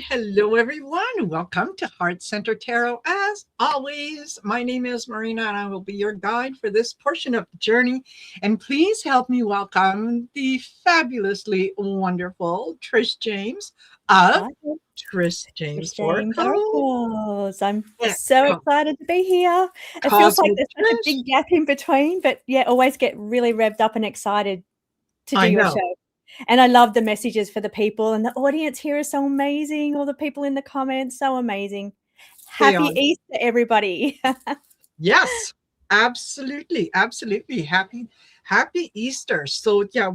Hello, everyone. Welcome to Heart Center Tarot. As always, my name is Marina, and I will be your guide for this portion of the journey. And please help me welcome the fabulously wonderful Trishe Jaimes of Hi, Trishe Jaimes James Oracle. Oracles. I'm Yeah, so excited to be here. It feels like Cosmic there's such a Trish. big gap in between, but yeah, always get really revved up and excited to do I your know. show. And I love the messages for the people, and the audience here is so amazing. All the people in the comments, so amazing. They Happy are. Easter, everybody. Yes, absolutely. Absolutely. Happy Easter. So yeah,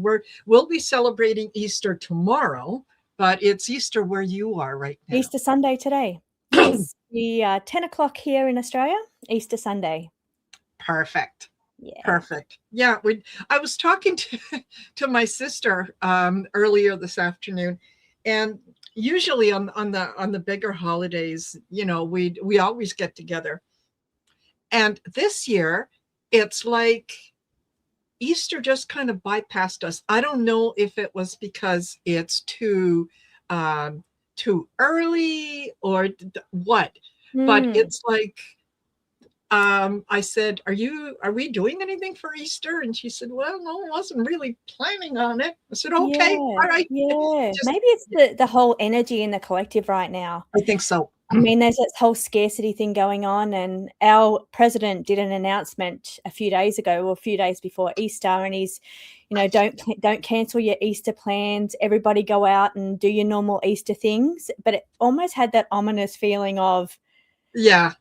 we'll be celebrating Easter tomorrow, but it's Easter where you are right now. Easter Sunday today. Yes, we 10 o'clock here in Australia, Easter Sunday. Perfect. Yeah. Perfect. Yeah, I was talking to my sister earlier this afternoon, and usually on the bigger holidays, we always get together. And this year, it's like Easter just kind of bypassed us. I don't know if it was because it's too early or what, but Mm. it's like I said, are we doing anything for Easter? And she said, well, no, I wasn't really planning on it. I said, okay, Yeah, all right. yeah. Just Maybe it's the whole energy in the collective right now. I think so. I mean, there's this whole scarcity thing going on, and our president did an announcement a few days ago, or a few days before Easter, and he's, don't cancel your Easter plans. Everybody go out and do your normal Easter things. But it almost had that ominous feeling of Yeah.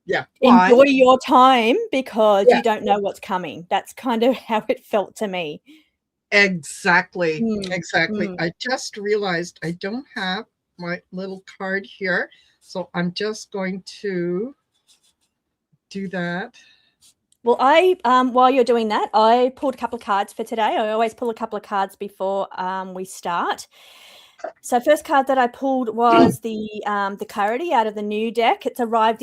Yeah. Why? enjoy your time because Yeah, you don't know what's coming. That's kind of how it felt to me. exactly. Mm, Exactly. mm. I just realized I don't have my little card here. So I'm just going to do that. Well, while you're doing that, I pulled a couple of cards for today. I always pull a couple of cards before we start. So first card that I pulled was the Clarity out of the new deck. It arrived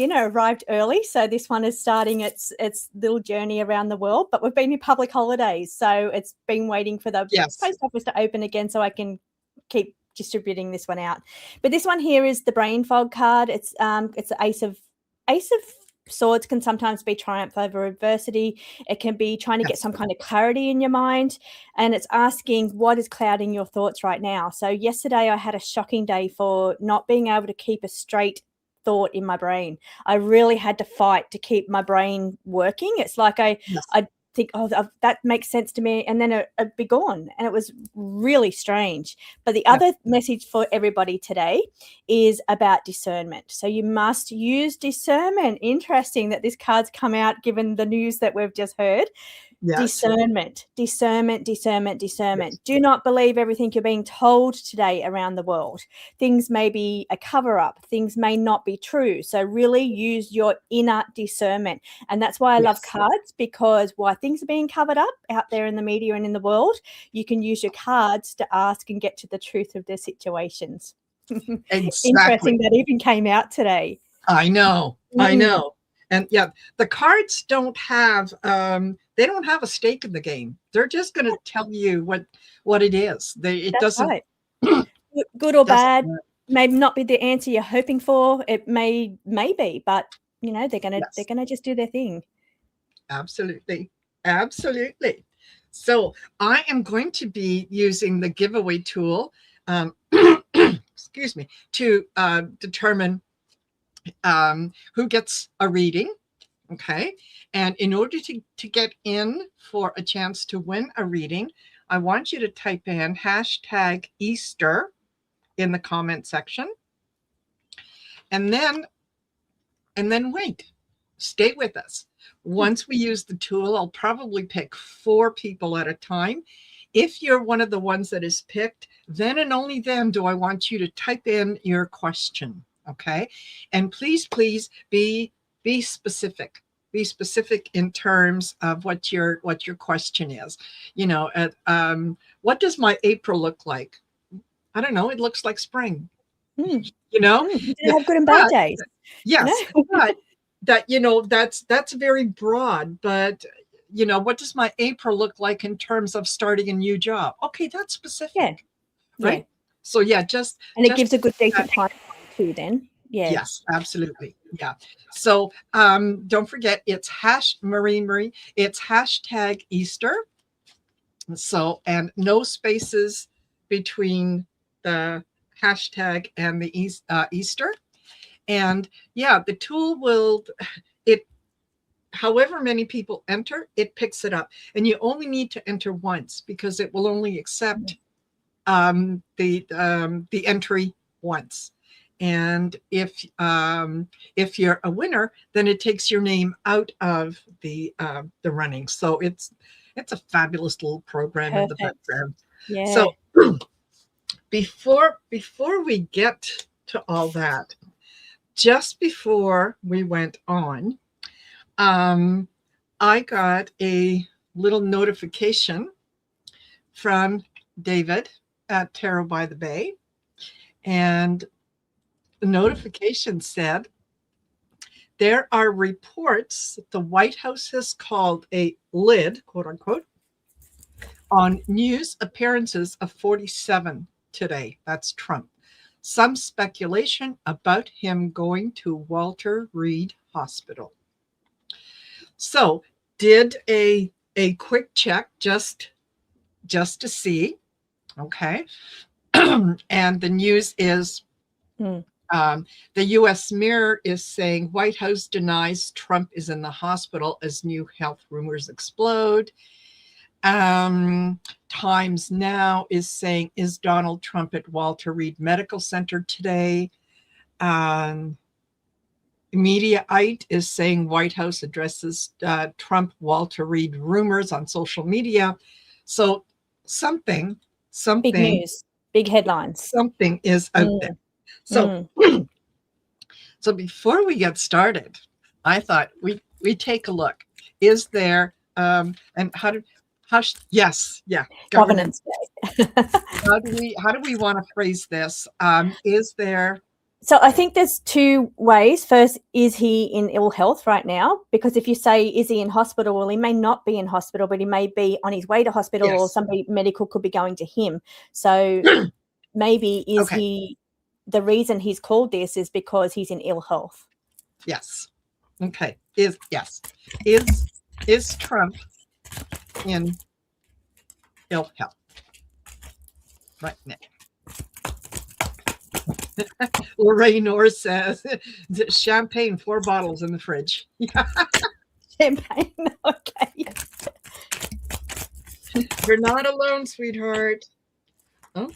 early. So this one is starting its little journey around the world, but we've been in public holidays. So it's been waiting for the Yes. post office to open again so I can keep distributing this one out. But this one here is the Brain Fog card. It's the Ace of Swords can sometimes be triumph over adversity. It can be trying to get Yes. some kind of clarity in your mind, and it's asking what is clouding your thoughts right now. So yesterday I had a shocking day for not being able to keep a straight thought in my brain. I really had to fight to keep my brain working. It's like I think, oh, that makes sense to me, and then it'd be gone, and it was really strange. But the other message for everybody today is about discernment. So you must use discernment. Interesting that this card's come out given the news that we've just heard. Yes. Discernment. Yes. Do not believe everything you're being told today around the world. Things may be a cover-up. Things may not be true. So really use your inner discernment. And that's why I love Yes. cards, because while things are being covered up out there in the media and in the world, you can use your cards to ask and get to the truth of the situations. Exactly. Interesting that even came out today. I know. I Mm. know. And yeah, the cards don't have they don't have a stake in the game. They're just going to tell you what it is. It That's doesn't right. Good or doesn't bad, may not be the answer you're hoping for. It may be, but they're yes. gonna just do their thing. Absolutely. Absolutely. So I am going to be using the giveaway tool, excuse me, to determine who gets a reading. Okay. And in order to get in for a chance to win a reading, I want you to type in hashtag Easter in the comment section. And then wait. Stay with us. Once we use the tool, I'll probably pick 4 people at a time. If you're one of the ones that is picked, then and only then do I want you to type in your question. Okay. And please be specific. Be specific in terms of what your question is. What does my April look like? I don't know. It looks like spring. Mm. You know, You yeah, have good and bad but days. yes, but that's very broad. But what does my April look like in terms of starting a new job? Okay, that's Yeah, specific, yeah. right? So yeah, just And it gives a good decent uh, time too then. Yeah. yes, absolutely. Yeah. So don't forget it's Marie, it's hashtag Easter. So, and no spaces between the hashtag and the Easter. And yeah, the tool will, it, however many people enter, it picks it up. And you only need to enter once because it will only accept the entry once. And if you're a winner, then it takes your name out of the running. So it's a fabulous little program in the Perfect. background. Yeah. So before we get to all that, just before we went on, I got a little notification from David at Tarot by the Bay. And the notification said there are reports the White House has called a lid, quote unquote, on news appearances of 47 today. That's Trump. Some speculation about him going to Walter Reed Hospital. So did a quick check just to see. Okay. And the news is the U.S. Mirror is saying White House denies Trump is in the hospital as new health rumors explode. Times Now is saying, is Donald Trump at Walter Reed Medical Center today? Mediaite is saying White House addresses Trump Walter Reed rumors on social media. So something big news, big headlines, something is out there. So so before we get started, I thought we take a look. Is there and yes, yeah, governance day. how do we want to phrase this? Is there? So I think there's two ways. First, is he in ill health right now? Because if you say, is he in hospital? Well, he may not be in hospital, but he may be on his way to hospital, yes, or somebody medical could be going to him. So maybe is he, the reason he's called this is because he's in ill health. Yes. Okay. Is Trump in ill health right now? Lorraine Orr says champagne, 4 bottles in the fridge. Champagne, okay. You're not alone, sweetheart. Oh.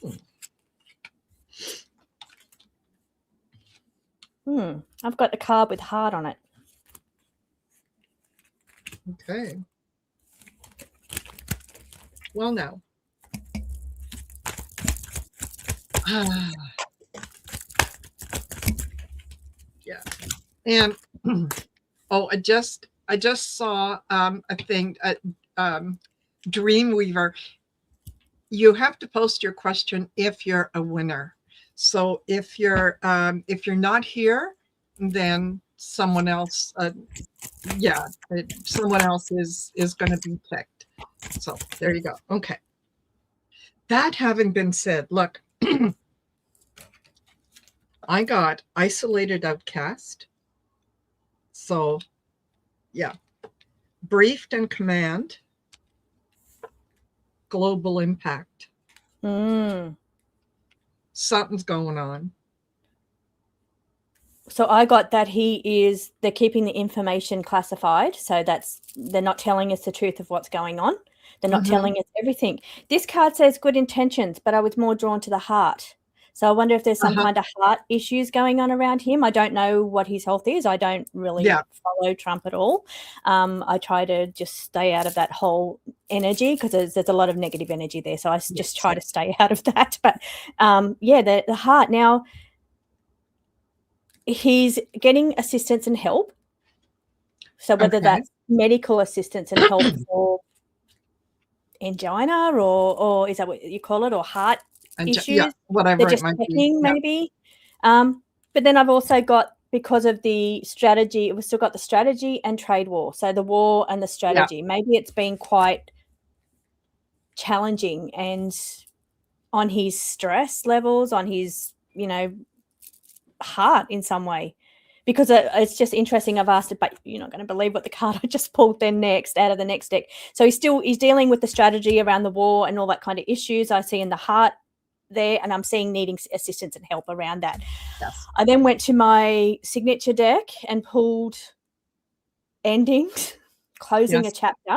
I've got the card with heart on it. Okay. Well, now. Yeah. And I just saw a thing at Dreamweaver. You have to post your question if you're a winner. So if you're not here, then someone else someone else is going to be picked. So there you go. Okay. That having been said, look, I got isolated outcast. So yeah, briefed and command, global impact. Something's going on. So I got that they're keeping the information classified. So they're not telling us the truth of what's going on. They're not telling us everything. This card says good intentions, but I was more drawn to the heart. So I wonder if there's some kind of heart issues going on around him. I don't know what his health is. I don't really follow Trump at all. I try to just stay out of that whole energy because there's a lot of negative energy there. So I just try to stay out of that. But the heart. Now, he's getting assistance and help. So whether that's medical assistance and help for angina or is that what you call it, or heart issues, whatever they're just checking maybe. But then I've also got, because of the strategy, we've still got the strategy and trade war. So the war and the strategy, maybe it's been quite challenging, and on his stress levels, on his, heart in some way. Because it's just interesting. I've asked it, but you're not going to believe what the card I just pulled then next out of the next deck. So he's dealing with the strategy around the war and all that kind of issues. I see in the heart there, and I'm seeing needing assistance and help around that. Yes. I then went to my signature deck and pulled endings, closing a chapter.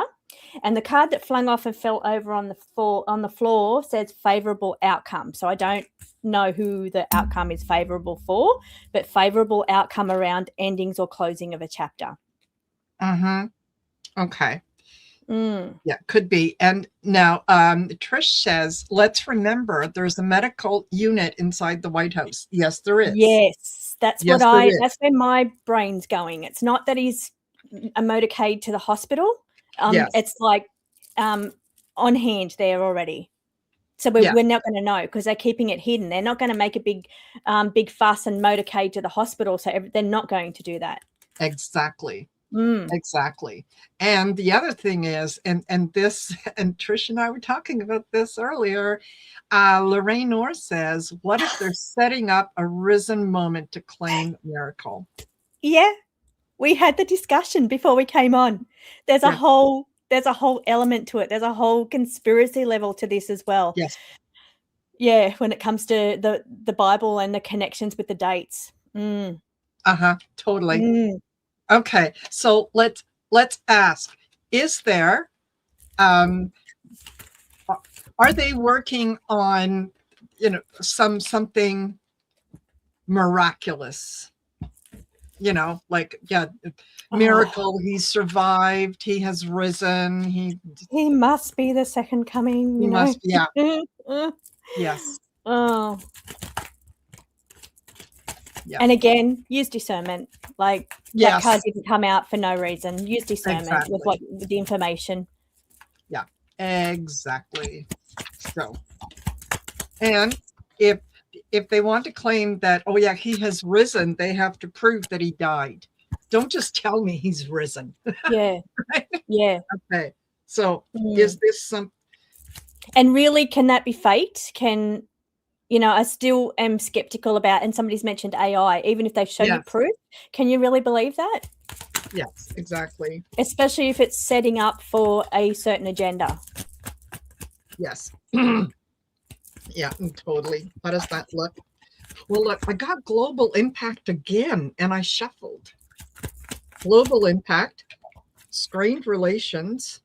And the card that flung off and fell over on the floor says favorable outcome. So I don't know who the outcome is favorable for, but favorable outcome around endings or closing of a chapter. Okay. Mm. Yeah, could be. And now Trish says, let's remember there's a medical unit inside the White House. Yes, there is. Yes, that's Yes, that's where my brain's going. It's not that he's a motorcade to the hospital. Yes. It's like on hand there already. So we're not going to know because they're keeping it hidden. They're not going to make a big fuss and motorcade to the hospital. So they're not going to do that. Exactly. Mm. Exactly. And the other thing is, and Trish and I were talking about this earlier, Lorraine Orr says, what if they're setting up a risen moment to claim miracle? Yeah, we had the discussion before we came on. There's a whole element to it. There's a whole conspiracy level to this as well. Yes. Yeah, when it comes to the Bible and the connections with the dates. Mm. Totally. Mm. Okay, so let's ask, is there are they working on something miraculous, like miracle, he survived, he has risen, he must be the second coming, he must, yeah. Yes. Oh. Yeah. And again, use discernment. Like that card didn't come out for no reason. Use discernment with the information. Yeah, exactly. So, and if they want to claim that, oh yeah, he has risen, they have to prove that he died. Don't just tell me he's risen. Yeah. Right? Yeah. Okay. So is this some? And really, can that be fate? I still am skeptical about, and somebody's mentioned AI, even if they show you proof, can you really believe that? Yes, exactly. Especially if it's setting up for a certain agenda. Yes. Yeah, totally. How does that look? Well, look, I got global impact again, and I shuffled. Global impact, strained relations,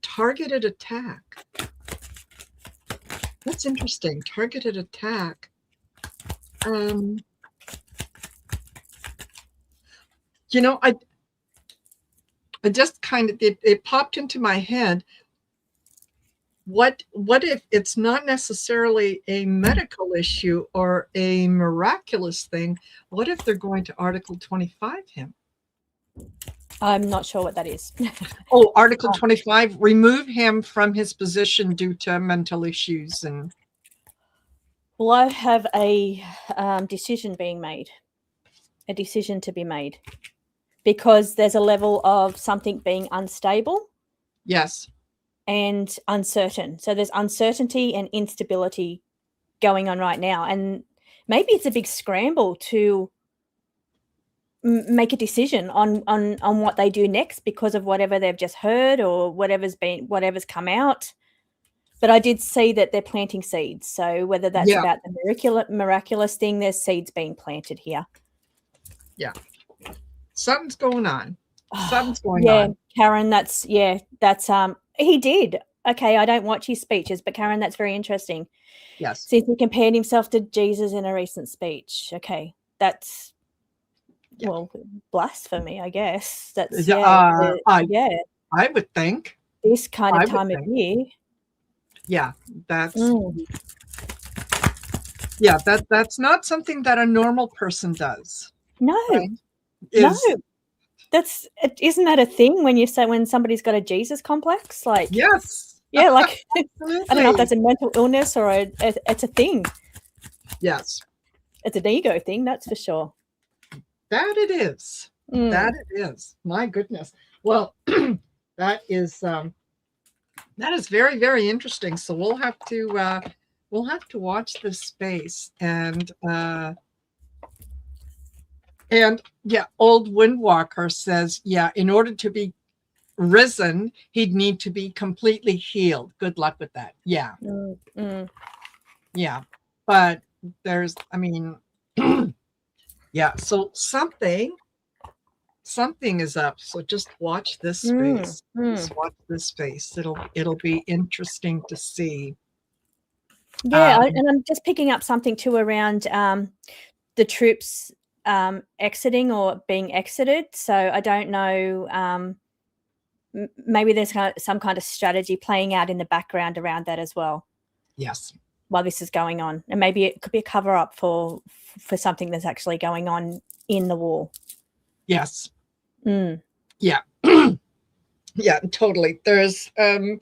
targeted attack. That's interesting. Targeted attack. I just kind of, it popped into my head. What if it's not necessarily a medical issue or a miraculous thing? What if they're going to Article 25 him? I'm not sure what that is. Oh, Article 25, remove him from his position due to mental issues. And well, I have a decision being made, a decision to be made, because there's a level of something being unstable. Yes. And uncertain. So there's uncertainty and instability going on right now. And maybe it's a big scramble to make a decision on what they do next because of whatever they've just heard or whatever's come out. But I did see that they're planting seeds. So whether that's about the miraculous thing, there's seeds being planted here. Yeah. Something's going on. Something's going on. Karen, that's he did. Okay, I don't watch his speeches, but Karen, that's very interesting. Yes. Since he compared himself to Jesus in a recent speech. Okay, that's blasphemy, I guess. That's I would think this kind of time of year. Yeah, that's that's not something that a normal person does. No, right? No. Isn't that a thing when somebody's got a Jesus complex? Like, yes, like I don't know if that's a mental illness or it's a thing. Yes, it's an ego thing, that's for sure. That it is. That it is. My goodness. Well, that is That is very, very interesting. So we'll have to watch this space. And yeah, old Windwalker says, yeah, in order to be risen, he'd need to be completely healed. Good luck with that. Yeah. Yeah. But there's, I mean, yeah. So something is up. So just watch this space. Just watch this space. It'll be interesting to see. Yeah, and I'm just picking up something too around the troops exiting or being exited. So I don't know. Maybe there's some kind of strategy playing out in the background around that as well. Yes. While this is going on, and maybe it could be a cover up for something that's actually going on in the war. Yes. Yeah. Yeah, totally. There's I'm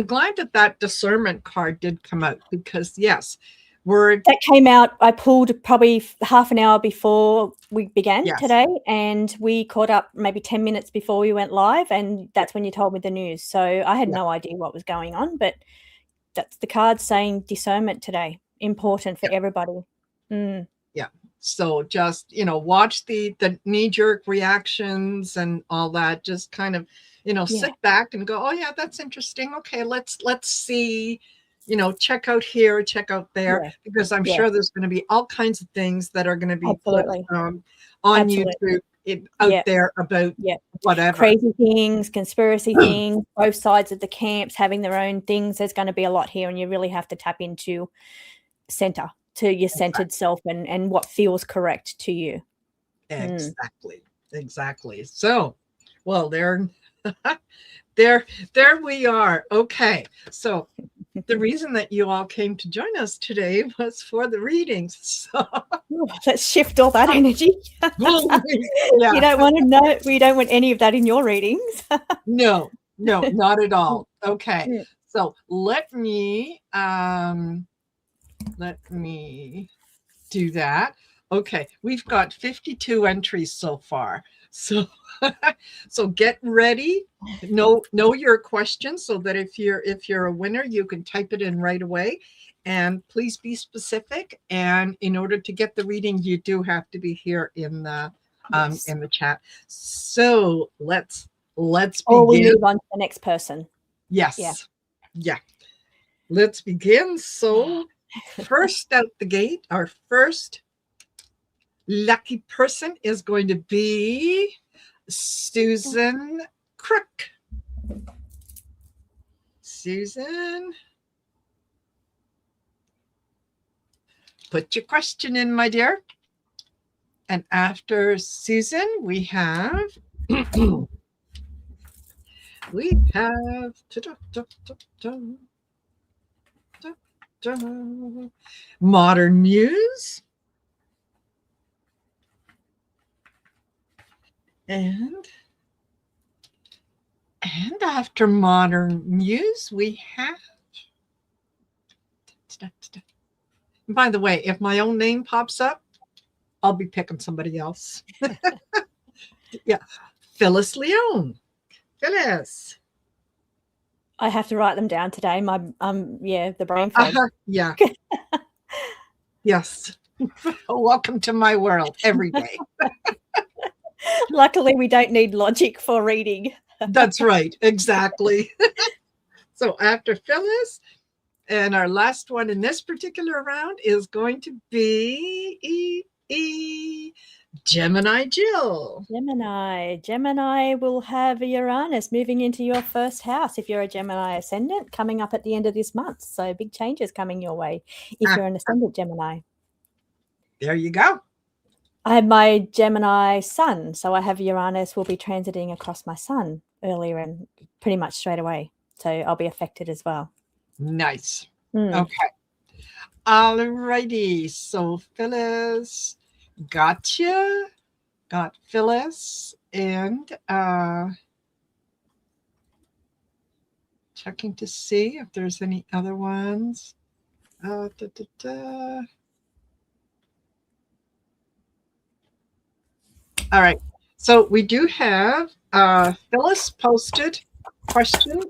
glad that discernment card did come out, because yes, that came out. I pulled probably half an hour before we began today, and we caught up maybe 10 minutes before we went live, and that's when you told me the news. So I had no idea what was going on, but that's the card saying discernment today. Important for everybody. Yeah. So just, watch the knee-jerk reactions and all that. Just kind of, sit back and go, oh yeah, that's interesting. Okay, let's see, check out here, check out there, because I'm sure there's going to be all kinds of things that are going to be put on YouTube out there about whatever. Crazy things, conspiracy things, both sides of the camps having their own things. There's going to be a lot here, and you really have to tap into center, to your centered self, and what feels correct to you. Exactly. So, well, there we are. Okay. So the reason that you all came to join us today was for the readings. So let's shift all that energy. You don't want to know. We don't want any of that in your readings. No, not at all. Okay. So let me do that. Okay, we've got 52 entries so far. So get ready. Know your questions, so that if you're a winner, you can type it in right away. And please be specific. And in order to get the reading, you do have to be here in the chat. So let's begin. Or we move on to the next person. Yes. Yeah. Let's begin. So first out the gate, our first lucky person is going to be Susan Crook. Susan, put your question in, my dear. And after Susan, we have Modern Muse. And after Modern Muse, we have, by the way, if my own name pops up, I'll be picking somebody else. Yeah. Phyllis Leone. Phyllis. I have to write them down today. My the brain fog. Yeah. Yes. Welcome to my world every day. Luckily, we don't need logic for reading. That's right. Exactly. So after Phyllis, and our last one in this particular round is going to be Gemini Jill. Gemini will have Uranus moving into your first house if you're a Gemini ascendant, coming up at the end of this month. So big changes coming your way if you're an ascendant Gemini. There you go. I have my Gemini sun, so I have Uranus will be transiting across my sun earlier and pretty much straight away. So I'll be affected as well. Nice. Okay. All righty. So Phyllis, got Phyllis, and checking to see if there's any other ones. All right. So we do have Phyllis posted question.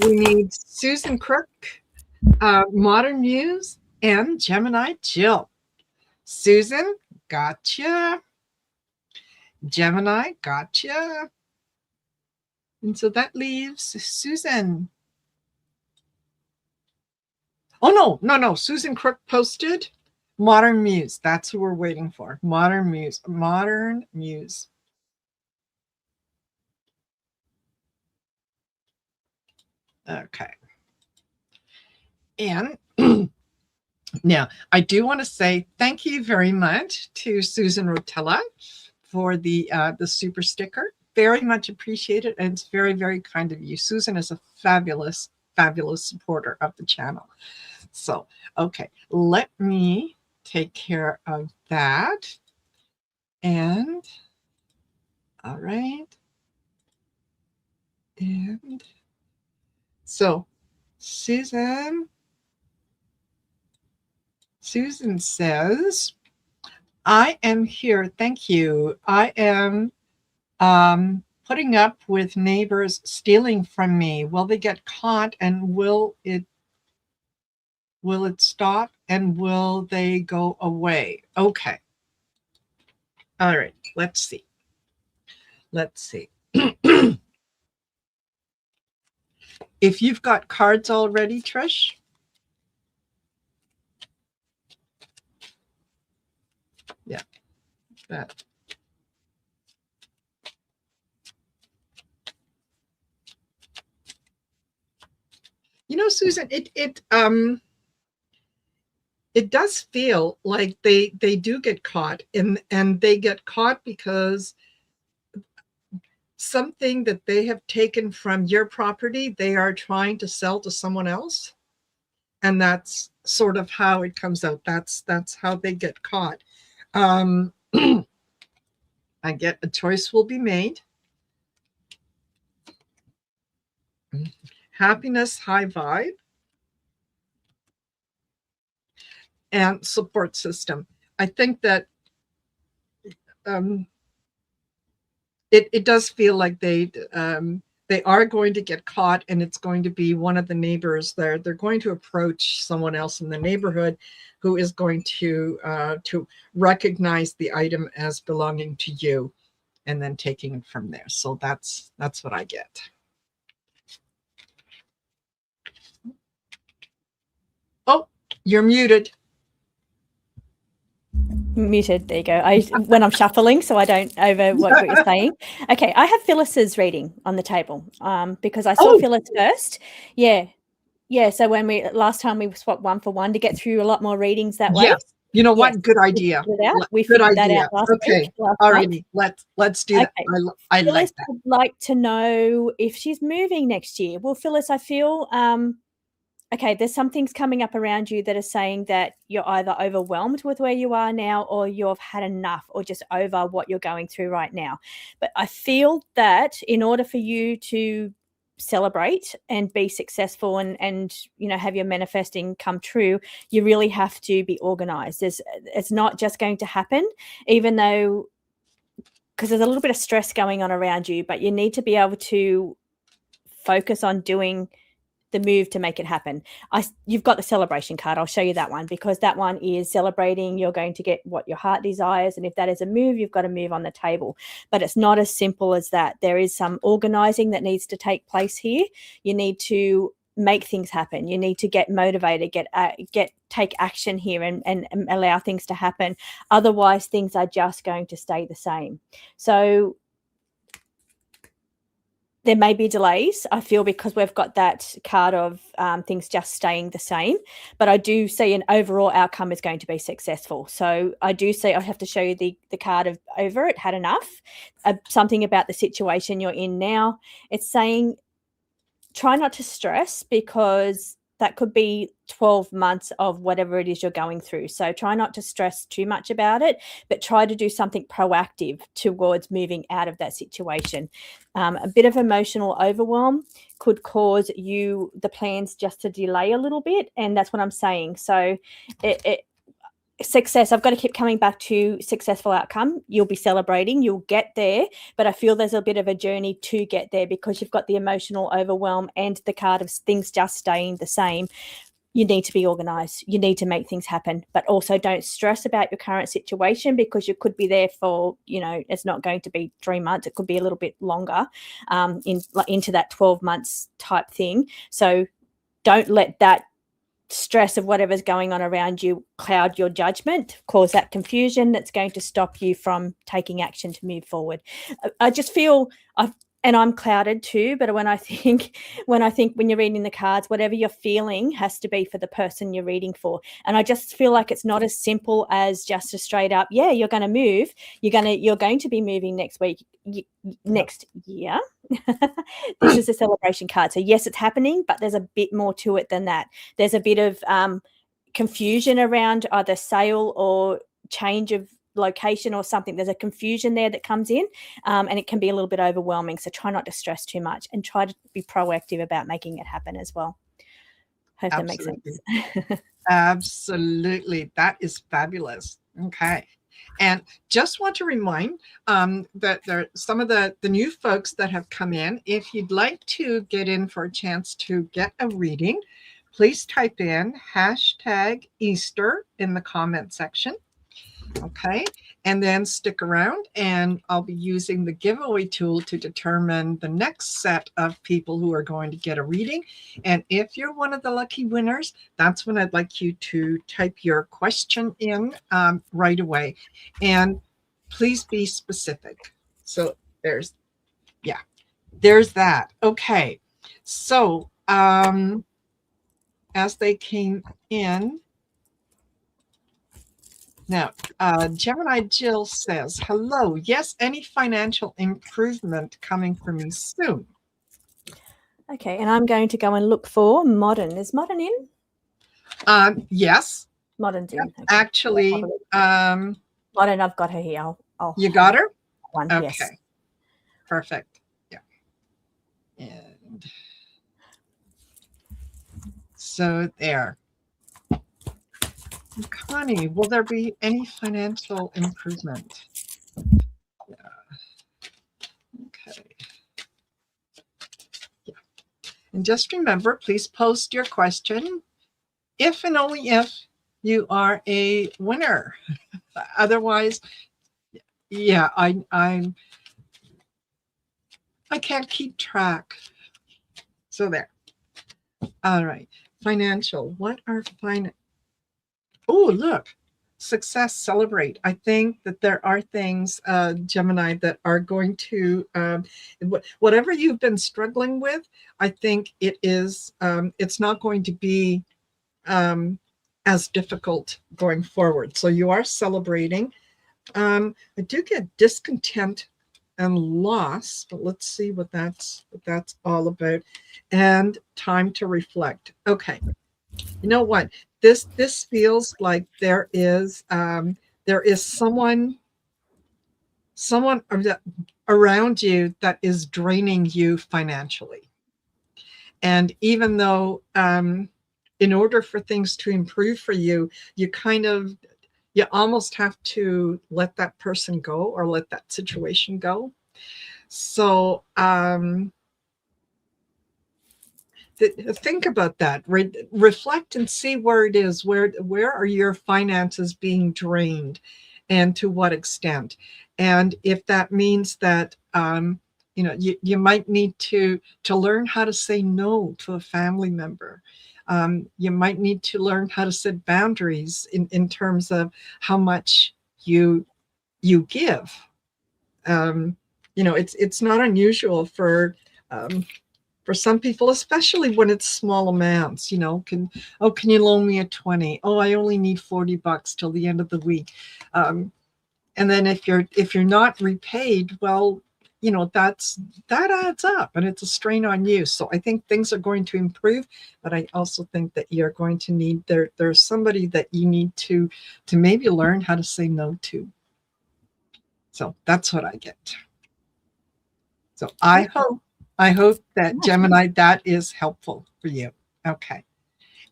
We need Susan Crook, Modern Muse, and Gemini Jill. Susan, gotcha. Gemini, gotcha. And so that leaves Susan. Oh, no. Susan Crook posted Modern Muse. That's who we're waiting for. Modern Muse. Modern Muse. Okay. And now I do want to say thank you very much to Susan Rotella for the super sticker. Very much appreciated, and it's very, very kind of you. Susan is a fabulous, fabulous supporter of the channel. So, okay, let me take care of that. And all right. And so Susan says, I am here. Thank you. I am putting up with neighbors stealing from me. Will they get caught, and will it stop, and will they go away? Okay. All right. Let's see. If you've got cards already, Trish. Yeah. That. You know, Susan, it does feel like they do get caught, and they get caught because something that they have taken from your property, they are trying to sell to someone else. And that's sort of how it comes out. That's how they get caught. I get a choice will be made. Happiness, high vibe, and support system. I think that it does feel like they are going to get caught, and it's going to be one of the neighbors there. They're going to approach someone else in the neighborhood who is going to recognize the item as belonging to you, and then taking it from there. So that's what I get. Oh, you're muted. Muted. There you go. When I'm shuffling, so I don't overwork what you're saying. Okay, I have Phyllis's reading on the table because I saw Phyllis first. Yeah. So when last time we swapped 1 for 1 to get through a lot more readings that way. Yes. You know what? Yes. Good idea. We figured that out last week. All righty. Let's do that. I Phyllis like that. would like to know if she's moving next year. Well, Phyllis, I feel okay, there's some things coming up around you that are saying that you're either overwhelmed with where you are now, or you've had enough, or just over what you're going through right now. But I feel that in order for you to celebrate and be successful and you know, have your manifesting come true, you really have to be organized. It's not just going to happen, even though, because there's a little bit of stress going on around you, but you need to be able to focus on doing the move to make it happen. You've got the celebration card. I'll show you that one, because that one is celebrating. You're going to get what your heart desires. And if that is a move, you've got a move on the table. But it's not as simple as that. There is some organizing that needs to take place here. You need to make things happen. You need to get motivated, take action here and allow things to happen. Otherwise, things are just going to stay the same. So there may be delays, I feel, because we've got that card of things just staying the same. But I do see an overall outcome is going to be successful. So I do see, I have to show you the card of over it, had enough. Something about the situation you're in now. It's saying try not to stress, because that could be 12 months of whatever it is you're going through. So try not to stress too much about it, but try to do something proactive towards moving out of that situation. A bit of emotional overwhelm could cause the plans just to delay a little bit. And that's what I'm saying. So success, I've got to keep coming back to successful outcome. You'll be celebrating, you'll get there, but I feel there's a bit of a journey to get there because you've got the emotional overwhelm and the card of things just staying the same. You need to be organized. You need to make things happen, but also don't stress about your current situation because you could be there for, it's not going to be 3 months. It could be a little bit longer, into that 12 months type thing. So don't let that stress of whatever's going on around you cloud your judgment, cause that confusion that's going to stop you from taking action to move forward. I just feel and I'm clouded too, but when you're reading the cards, whatever you're feeling has to be for the person you're reading for. And I just feel like it's not as simple as just a straight up, yeah, you're going to move. You're going to be moving next week, next year. This is a celebration card. So yes, it's happening, but there's a bit more to it than that. There's a bit of confusion around either sale or change of location or something. There's a confusion there that comes in, and it can be a little bit overwhelming. So try not to stress too much and try to be proactive about making it happen as well. Hope that makes sense. Absolutely. That is fabulous. Okay. And just want to remind that there are some of the new folks that have come in. If you'd like to get in for a chance to get a reading, please type in #Easter in the comment section. Okay, and then stick around and I'll be using the giveaway tool to determine the next set of people who are going to get a reading. And if you're one of the lucky winners, that's when I'd like you to type your question in right away. And please be specific. So there's that. Okay, so as they came in, now, Gemini Jill says, hello. Yes, any financial improvement coming for me soon? Okay, and I'm going to go and look for Modern. Is Modern in? Yes. Modern's in. Okay. Actually, Modern, I've got her here. You got her? One, okay. Yes. Perfect. Yeah. And so there. Connie, will there be any financial improvement? Yeah. Okay. Yeah. And just remember, please post your question if and only if you are a winner. Otherwise, yeah, I can't keep track. So there. All right. Financial. What are Oh, look, success, celebrate. I think that there are things, Gemini, that are going to, whatever you've been struggling with, I think it is, it's not going to be as difficult going forward. So you are celebrating. I do get discontent and loss, but let's see what that's all about. And time to reflect. Okay. You know what? This feels like there is someone around you that is draining you financially. And even though in order for things to improve for you, you almost have to let that person go or let that situation go. So think about that. Reflect and see where it is. Where are your finances being drained, and to what extent? And if that means that you might need to learn how to say no to a family member. You might need to learn how to set boundaries in terms of how much you give. It's not unusual for some people, especially when it's small amounts. Can you loan me a 20? Oh, I only need $40 till the end of the week. And then if you're not repaid, well, that adds up and it's a strain on you. So I think things are going to improve, but I also think that you're going to need, there's somebody that you need to maybe learn how to say no to. So that's what I get. So I hope that, Gemini, that is helpful for you. Okay.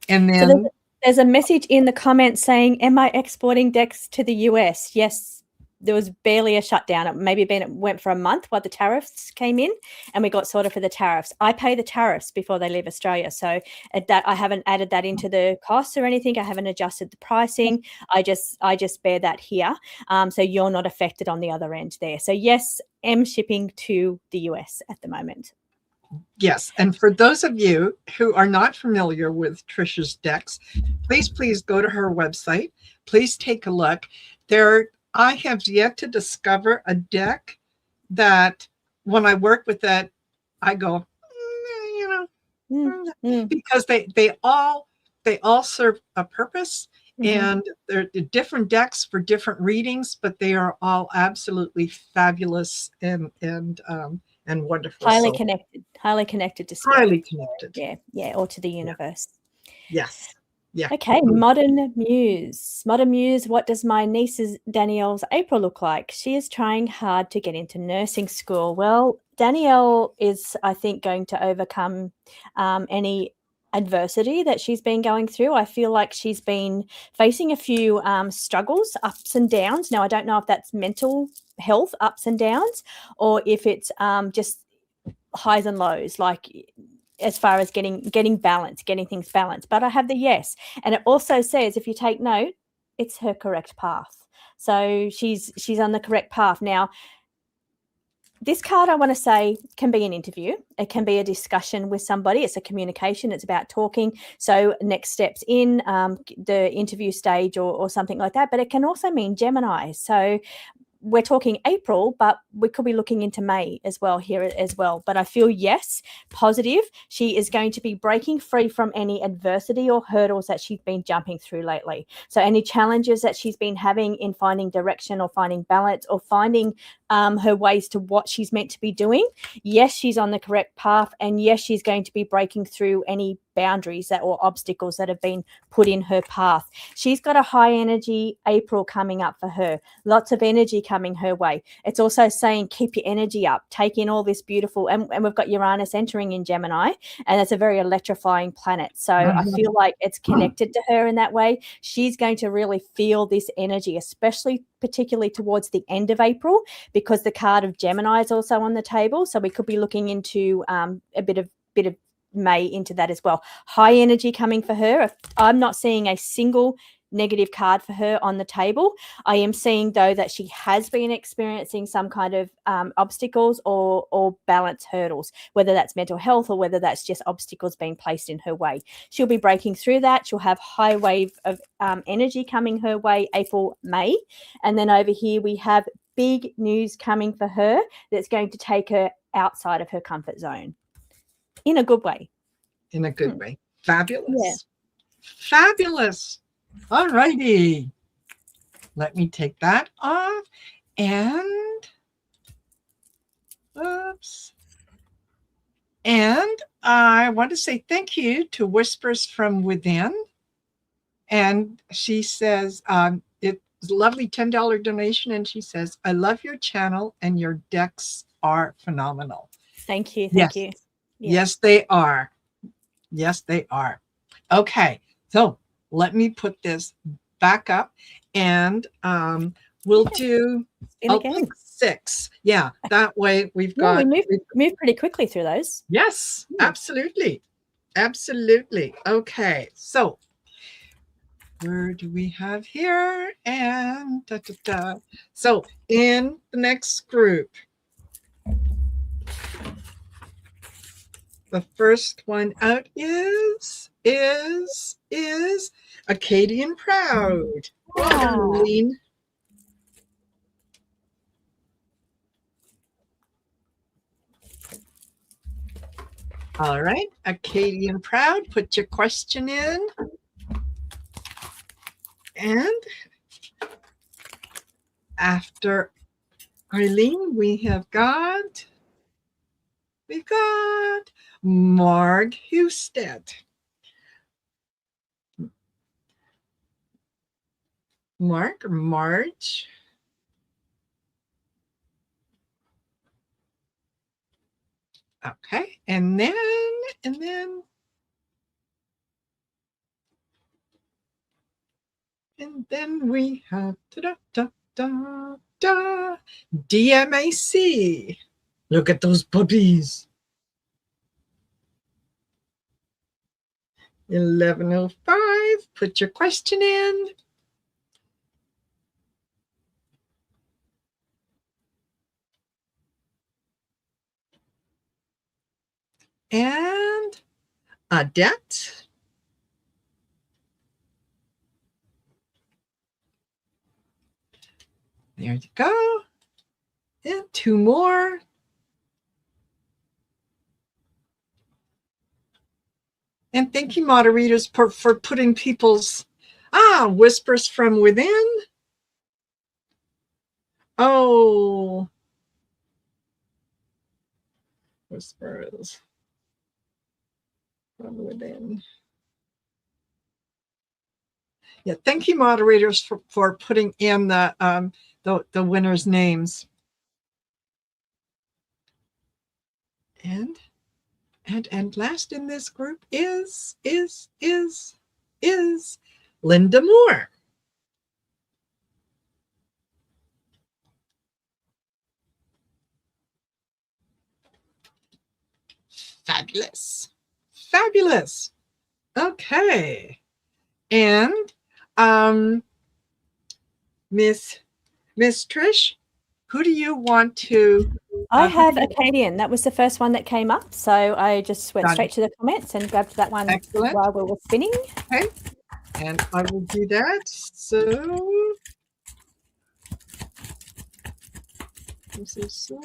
And then There's a message in the comments saying, am I exporting decks to the US? Yes, there was barely a shutdown. It went for a month while the tariffs came in, and we got sorted for the tariffs. I pay the tariffs before they leave Australia. So that I haven't added that into the costs or anything. I haven't adjusted the pricing. I just bear that here. So you're not affected on the other end there. So yes, am shipping to the US at the moment. Yes, and for those of you who are not familiar with Trishe's decks, please go to her website. Please take a look. I have yet to discover a deck that when I work with it, I go, because they all serve a purpose, and they're different decks for different readings, but they are all absolutely fabulous and wonderful. Highly connected to spirit. Highly connected. Yeah, or to the universe. Yes. Yeah. Okay, Modern Muse. Modern Muse, what does my niece's Danielle's April look like? She is trying hard to get into nursing school. Well, Danielle is, I think, going to overcome any adversity that she's been going through. I feel like she's been facing a few struggles, ups and downs. Now, I don't know if that's mental health ups and downs, or if it's just highs and lows, like as far as getting balance, getting things balanced. But I have the yes. And it also says, if you take note, it's her correct path. So she's on the correct path. Now, this card, I want to say, can be an interview. It can be a discussion with somebody. It's a communication. It's about talking. So next steps in the interview stage or something like that. But it can also mean Gemini. So we're talking April, but we could be looking into May as well here as well. But I feel, yes, positive. She is going to be breaking free from any adversity or hurdles that she's been jumping through lately. So any challenges that she's been having in finding direction or finding balance or finding her ways to what she's meant to be doing, yes, she's on the correct path. And yes, she's going to be breaking through any boundaries or obstacles that have been put in her path. She's got a high energy April coming up for her. Lots of energy coming her way. It's also saying keep your energy up, take in all this beautiful, and we've got Uranus entering in Gemini, and it's a very electrifying planet. So I feel like it's connected to her in that way. She's going to really feel this energy, particularly towards the end of April, because the card of Gemini is also on the table. So we could be looking into a bit of May into that as well. High energy coming for her. I'm not seeing a single negative card for her on the table. I am seeing, though, that she has been experiencing some kind of obstacles or balance hurdles, whether that's mental health or whether that's just obstacles being placed in her way. She'll be breaking through that. She'll have high wave of energy coming her way April, May. And then over here we have big news coming for her that's going to take her outside of her comfort zone. In a good way. In a good way. Fabulous. Yeah. Fabulous. All righty. Let me take that off. And oops. And I want to say thank you to Whispers from Within. And she says, it's a lovely $10 donation. And she says, I love your channel and your decks are phenomenal. Thank you. Thank you. Yeah. Yes, they are. Yes, they are. Okay, so let me put this back up, and we'll do pick 6. Yeah, that way we've got. We move pretty quickly through those. Yes, absolutely, absolutely. Okay, so where do we have here? And so in the next group. The first one out is Acadian Proud. Wow. All right, Acadian Proud, put your question in. And after Arlene, we've got Marg Husted. Mark or Marge? Okay, and then And then we have DMAC. Look at those puppies. 11:05. Put your question in. And Adet. There you go. And two more. And thank you, moderators, for putting people's whispers from within. Oh, whispers from within. Yeah, thank you, moderators, for putting in the winners' names. And last in this group is Linda Moore. Fabulous. Fabulous. Okay. And Miss Trish, who do you want to? I have Acadian. That was the first one that came up. So I just went straight to the comments and grabbed that one. Excellent. While we were spinning. Okay. And I will do that. So this is so.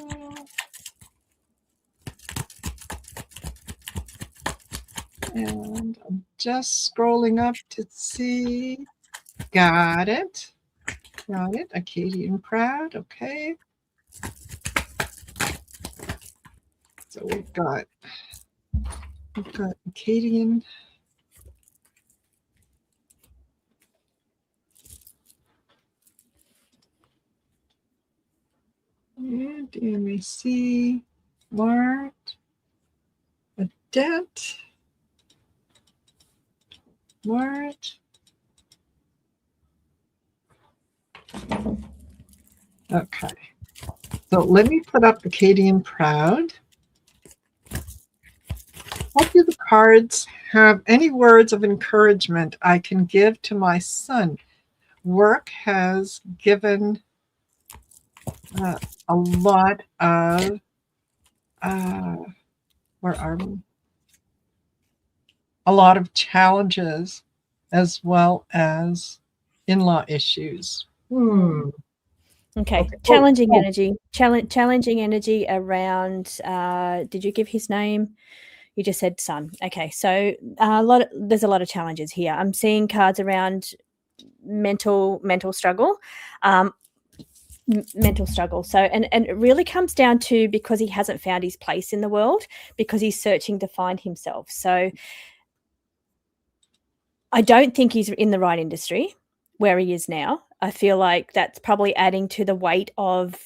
And I'm just scrolling up to see. Got it. Got it. Acadian crowd. Okay. So we've got Acadian. And DMAC, Mart, Adet, Mart. Okay. So let me put up Acadian Proud. What do the cards have? Any words of encouragement I can give to my son? Work has given a lot of, where are we? A lot of challenges as well as in-law issues. Okay. Challenging energy. Challenging energy around, did you give his name? You just said son. Okay. So there's a lot of challenges here. I'm seeing cards around mental struggle. Mental struggle. So, and it really comes down to because he hasn't found his place in the world, because he's searching to find himself. So I don't think he's in the right industry where he is now. I feel like that's probably adding to the weight of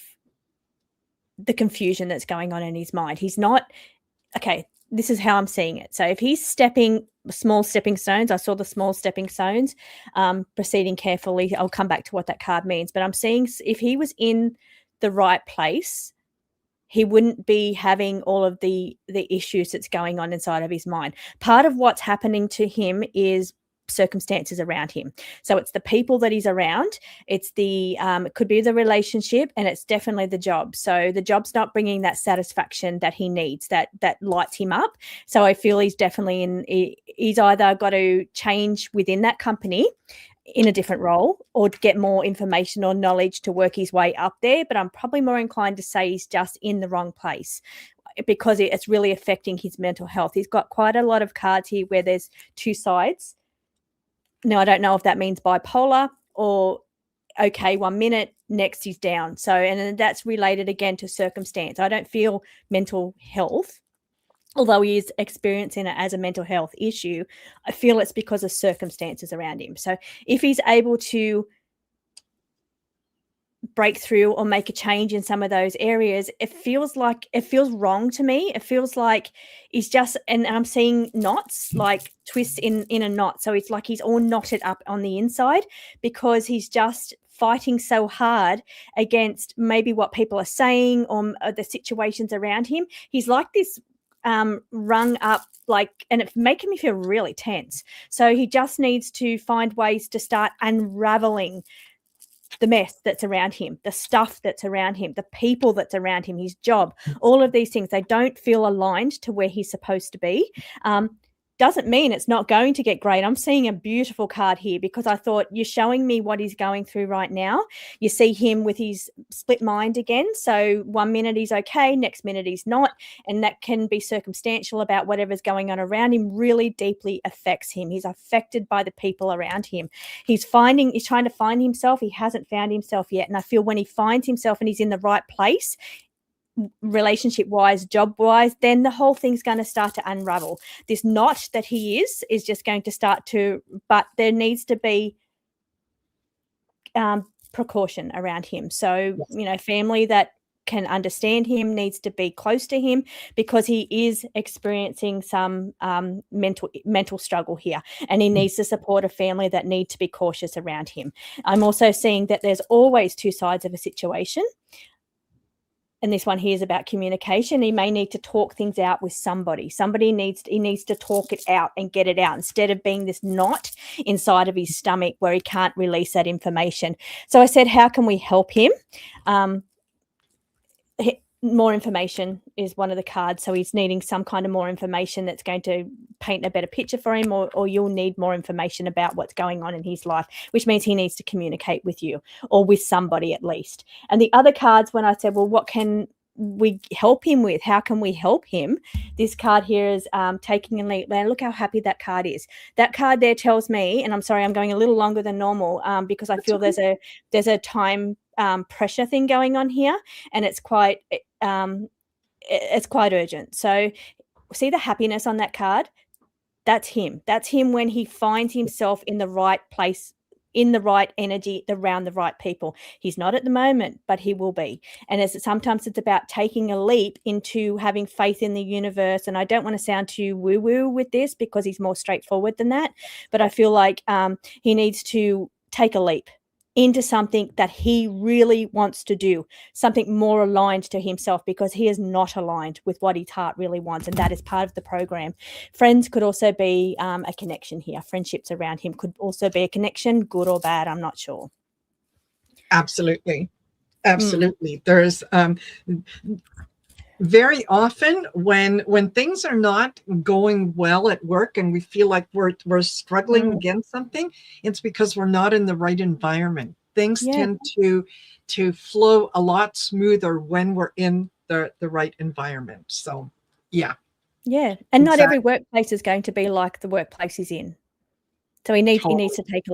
the confusion that's going on in his mind. He's not, okay, this is how I'm seeing it. So if he's small stepping stones, I saw the small stepping stones, proceeding carefully. I'll come back to what that card means. But I'm seeing if he was in the right place, he wouldn't be having all of the issues that's going on inside of his mind. Part of what's happening to him is circumstances around him. So it's the people that he's around. It's the it could be the relationship, and it's definitely the job. So the job's not bringing that satisfaction that he needs, that lights him up. So I feel he's definitely he's either got to change within that company in a different role or get more information or knowledge to work his way up there. But I'm probably more inclined to say he's just in the wrong place because it's really affecting his mental health. He's got quite a lot of cards here where there's two sides. Now, I don't know if that means bipolar or, okay, 1 minute, next he's down. So, and that's related again to circumstance. I don't feel mental health, although he is experiencing it as a mental health issue. I feel it's because of circumstances around him. So if he's able to break through or make a change in some of those areas, it feels wrong to me. It feels like he's just, and I'm seeing knots, like twists in a knot. So it's like he's all knotted up on the inside because he's just fighting so hard against maybe what people are saying or the situations around him. He's like this rung up, like, and it's making me feel really tense. So he just needs to find ways to start unraveling the mess that's around him, the stuff that's around him, the people that's around him, his job, all of these things. They don't feel aligned to where he's supposed to be. Doesn't mean it's not going to get great. I'm seeing a beautiful card here because I thought, you're showing me what he's going through right now. You see him with his split mind again. So 1 minute he's okay, next minute he's not. And that can be circumstantial about whatever's going on around him, really deeply affects him. He's affected by the people around him. He's trying to find himself. He hasn't found himself yet. And I feel when he finds himself and he's in the right place, relationship wise, job wise, then the whole thing's going to start to unravel. This knot that he is just going to start to, but there needs to be precaution around him. So, family that can understand him needs to be close to him because he is experiencing some mental struggle here, and he needs to support a family that need to be cautious around him. I'm also seeing that there's always two sides of a situation. And this one here is about communication. He may need to talk things out with somebody. He needs to talk it out and get it out instead of being this knot inside of his stomach where he can't release that information. So I said, how can we help him? More information is one of the cards. So he's needing some kind of more information that's going to paint a better picture for him, or you'll need more information about what's going on in his life, which means he needs to communicate with you or with somebody at least. And the other cards, when I said, well, what can we help him with? How can we help him? This card here is taking a leap. Look how happy that card is. That card there tells me, and I'm sorry, I'm going a little longer than normal because I feel there's a time pressure thing going on here, and it's quite urgent. So see the happiness on that card? That's him. That's him when he finds himself in the right place, in the right energy, around the right people. He's not at the moment, but he will be. And sometimes it's about taking a leap into having faith in the universe. And I don't want to sound too woo-woo with this because he's more straightforward than that. But I feel like he needs to take a leap into something that he really wants to do, something more aligned to himself, because he is not aligned with what his heart really wants, and that is part of the program. Friends could also be a connection here. Friendships around him could also be a connection, good or bad, I'm not sure. Absolutely. There's very often when things are not going well at work and we feel like we're struggling against something, it's because we're not in the right environment. Things tend to flow a lot smoother when we're in the right environment. So and not every workplace is going to be like the workplace he's in. So he needs to take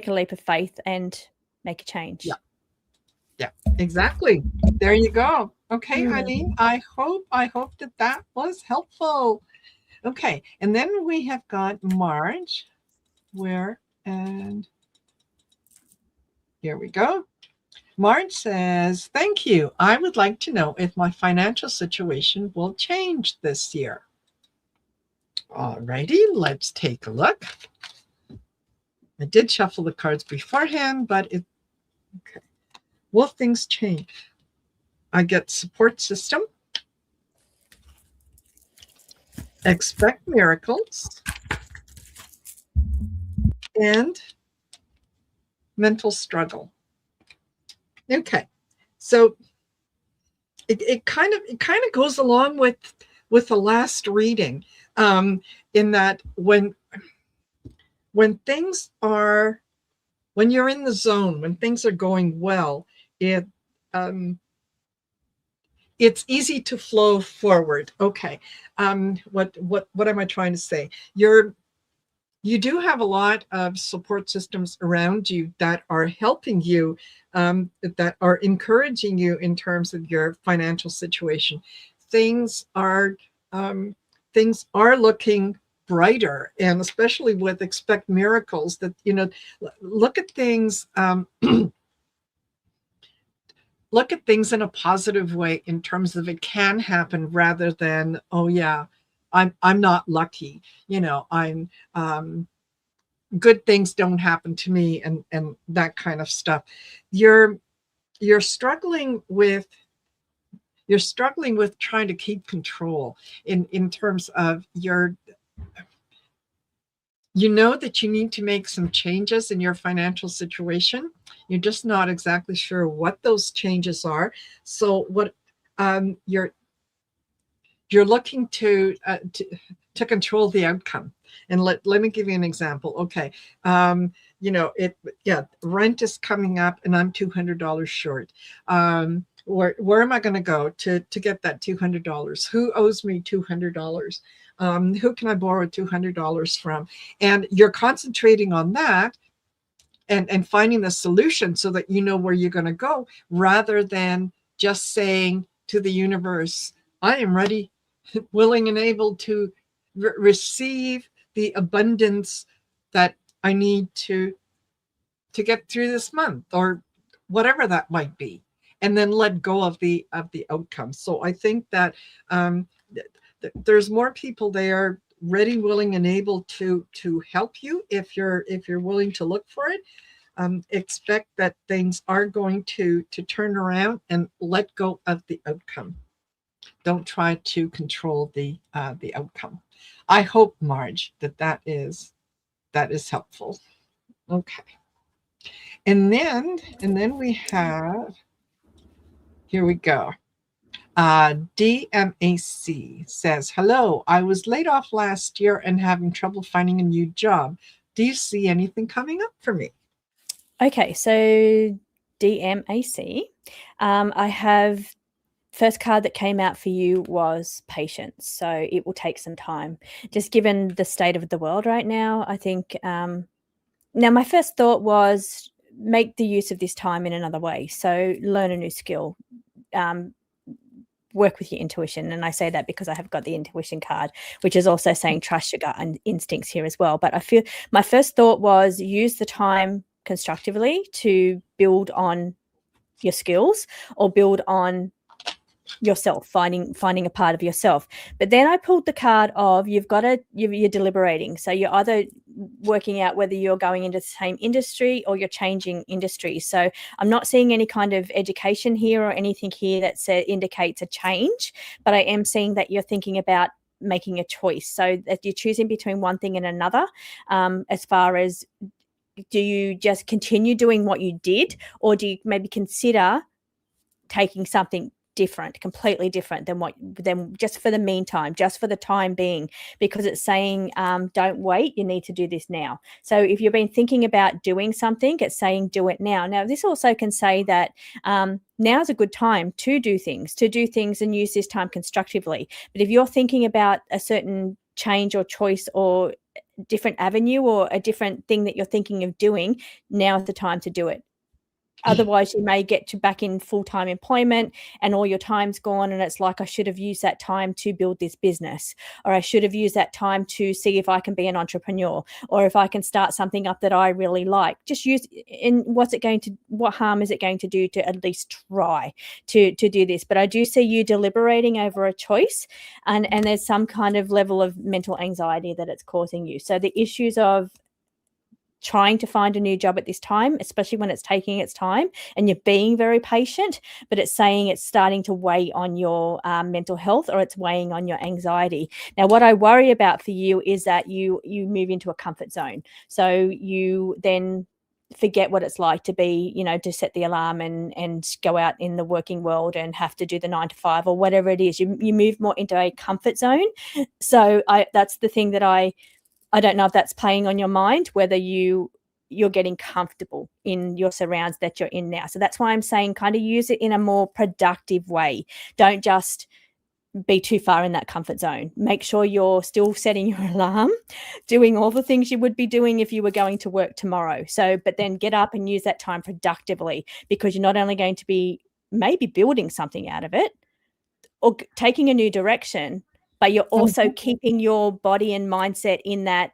a leap of faith and make a change. Yeah, exactly. There you go. Okay, Eileen, I hope that was helpful. Okay, and then we have got Marge, and here we go. Marge says, thank you. I would like to know if my financial situation will change this year. All righty, let's take a look. I did shuffle the cards beforehand, but okay. Will things change? I get support system, expect miracles, and mental struggle. Okay, so it kind of goes along with the last reading, in that when you're in the zone, when things are going well, it's easy to flow forward. Okay. What am I trying to say? You do have a lot of support systems around you that are helping you, that are encouraging you in terms of your financial situation. Things are looking brighter, and especially with expect miracles, that look at things look at things in a positive way in terms of it can happen rather than, oh yeah, I'm not lucky. I'm good things don't happen to me and that kind of stuff. You're you're struggling with trying to keep control in terms of that you need to make some changes in your financial situation. You're just not exactly sure what those changes are. So what you're looking to control the outcome. And let me give you an example. Okay. Rent is coming up and I'm $200 short. Where am I going to go to get that $200? Who owes me $200? Who can I borrow $200 from? And you're concentrating on that and finding the solution so that you know where you're going to go, rather than just saying to the universe, I am ready, willing and able to receive the abundance that I need to get through this month, or whatever that might be, and then let go of the outcome. So I think that there's more people there ready, willing, and able to help you if you're willing to look for it. Expect that things are going to turn around, and let go of the outcome. Don't try to control the outcome. I hope, Marge, that is helpful. Okay. And then we have, here we go. DMAC says, hello, I was laid off last year and having trouble finding a new job. Do you see anything coming up for me? Okay, so DMAC, I have first card that came out for you was patience. So it will take some time, just given the state of the world right now. I think now my first thought was make the use of this time in another way. So learn a new skill, work with your intuition. And I say that because I have got the intuition card, which is also saying trust your gut and instincts here as well. But I feel my first thought was use the time constructively to build on your skills or build on yourself, finding a part of yourself. But then I pulled the card of you're deliberating. So you're either working out whether you're going into the same industry or you're changing industry. So I'm not seeing any kind of education here or anything here that indicates a change, but I am seeing that you're thinking about making a choice. So that you're choosing between one thing and another, as far as, do you just continue doing what you did, or do you maybe consider taking something different, completely different than just for the meantime, just for the time being, because it's saying don't wait, you need to do this now. So if you've been thinking about doing something, it's saying do it now. Now this also can say that now's a good time to do things and use this time constructively. But if you're thinking about a certain change or choice or different avenue or a different thing that you're thinking of doing, now's the time to do it. Otherwise, you may get to back in full-time employment and all your time's gone, and it's like, I should have used that time to build this business, or I should have used that time to see if I can be an entrepreneur, or if I can start something up that I really like. Just use, and what harm is it going to do to at least try to do this? But I do see you deliberating over a choice, and there's some kind of level of mental anxiety that it's causing you. So the issues of trying to find a new job at this time, especially when it's taking its time and you're being very patient, but it's saying it's starting to weigh on your mental health, or it's weighing on your anxiety. Now, what I worry about for you is that you move into a comfort zone. So you then forget what it's like to be, to set the alarm and go out in the working world and have to do the 9 to 5 or whatever it is. You move more into a comfort zone. So that's the thing that I don't know if that's playing on your mind, whether you're getting comfortable in your surrounds that you're in now. So that's why I'm saying kind of use it in a more productive way. Don't just be too far in that comfort zone. Make sure you're still setting your alarm, doing all the things you would be doing if you were going to work tomorrow. So, but then get up and use that time productively, because you're not only going to be maybe building something out of it or taking a new direction, but you're also keeping your body and mindset in that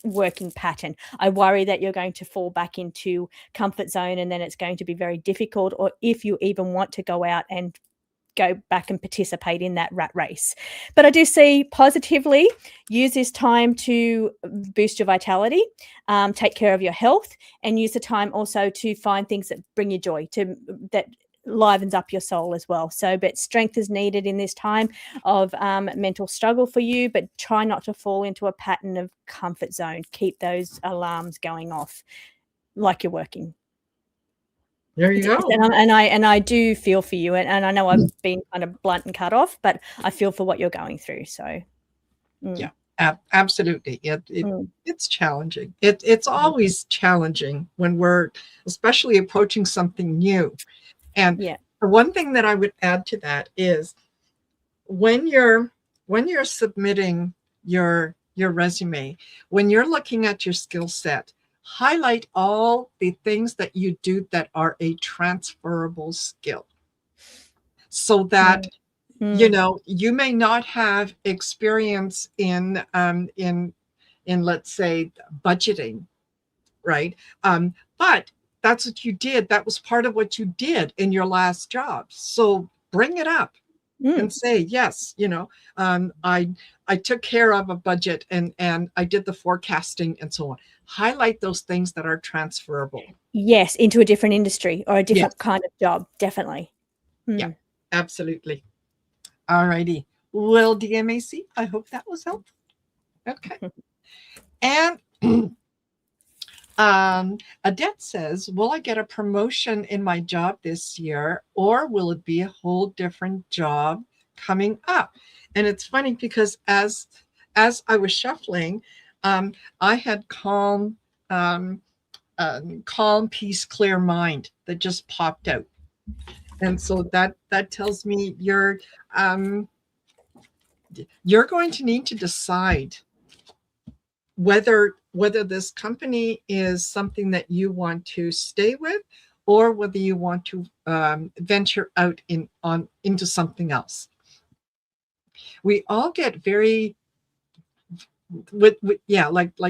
working pattern. I worry that you're going to fall back into comfort zone, and then it's going to be very difficult, or if you even want to go out and go back and participate in that rat race. But I do see positively, use this time to boost your vitality, take care of your health, and use the time also to find things that bring you joy, that livens up your soul as well. So, but strength is needed in this time of mental struggle for you, but try not to fall into a pattern of comfort zone. Keep those alarms going off like you're working. There you go. And I do feel for you, and I know I've been kind of blunt and cut off, but I feel for what you're going through. So, yeah, absolutely. It's challenging. It's always challenging when we're especially approaching something new. And the one thing that I would add to that is when you're submitting your resume, when you're looking at your skill set, highlight all the things that you do that are a transferable skill, so that you know, you may not have experience in let's say budgeting, right? But that's what you did. That was part of what you did in your last job. So bring it up and say, yes, you know, I took care of a budget and I did the forecasting and so on. Highlight those things that are transferable. Yes, into a different industry or a different kind of job, definitely. Yeah, absolutely. All righty. Well, DMAC, I hope that was helpful. Okay. And Adette says, will I get a promotion in my job this year, or will it be a whole different job coming up? And it's funny because as I was shuffling, I had calm, peace, clear mind that just popped out. And so that tells me you're going to need to decide whether this company is something that you want to stay with, or whether you want to venture out into something else. We all get very like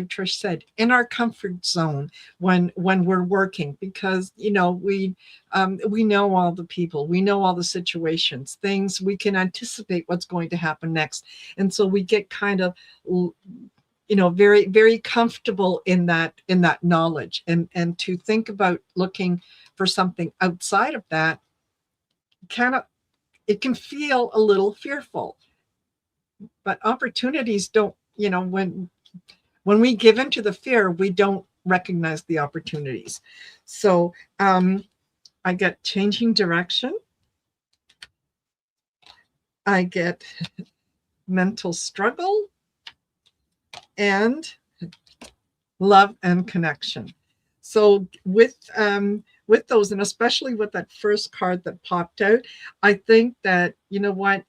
Trish said, in our comfort zone when we're working, because you know we know all the people, we know all the situations, things, we can anticipate what's going to happen next, and so we get kind of very, very comfortable in that knowledge, and to think about looking for something outside of that it can feel a little fearful. But opportunities don't, when we give into the fear, we don't recognize the opportunities. So I get changing direction, I get mental struggle, and love and connection. So with those, and especially with that first card that popped out, I think that, you know what,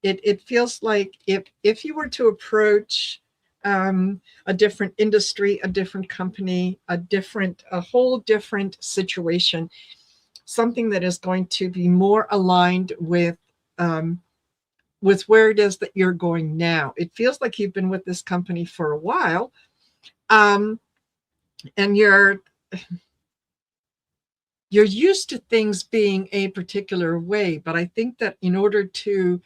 it feels like if you were to approach a different industry, a different company, a whole different situation, something that is going to be more aligned with where it is that you're going now. It feels like you've been with this company for a while, and you're used to things being a particular way. But I think that in order to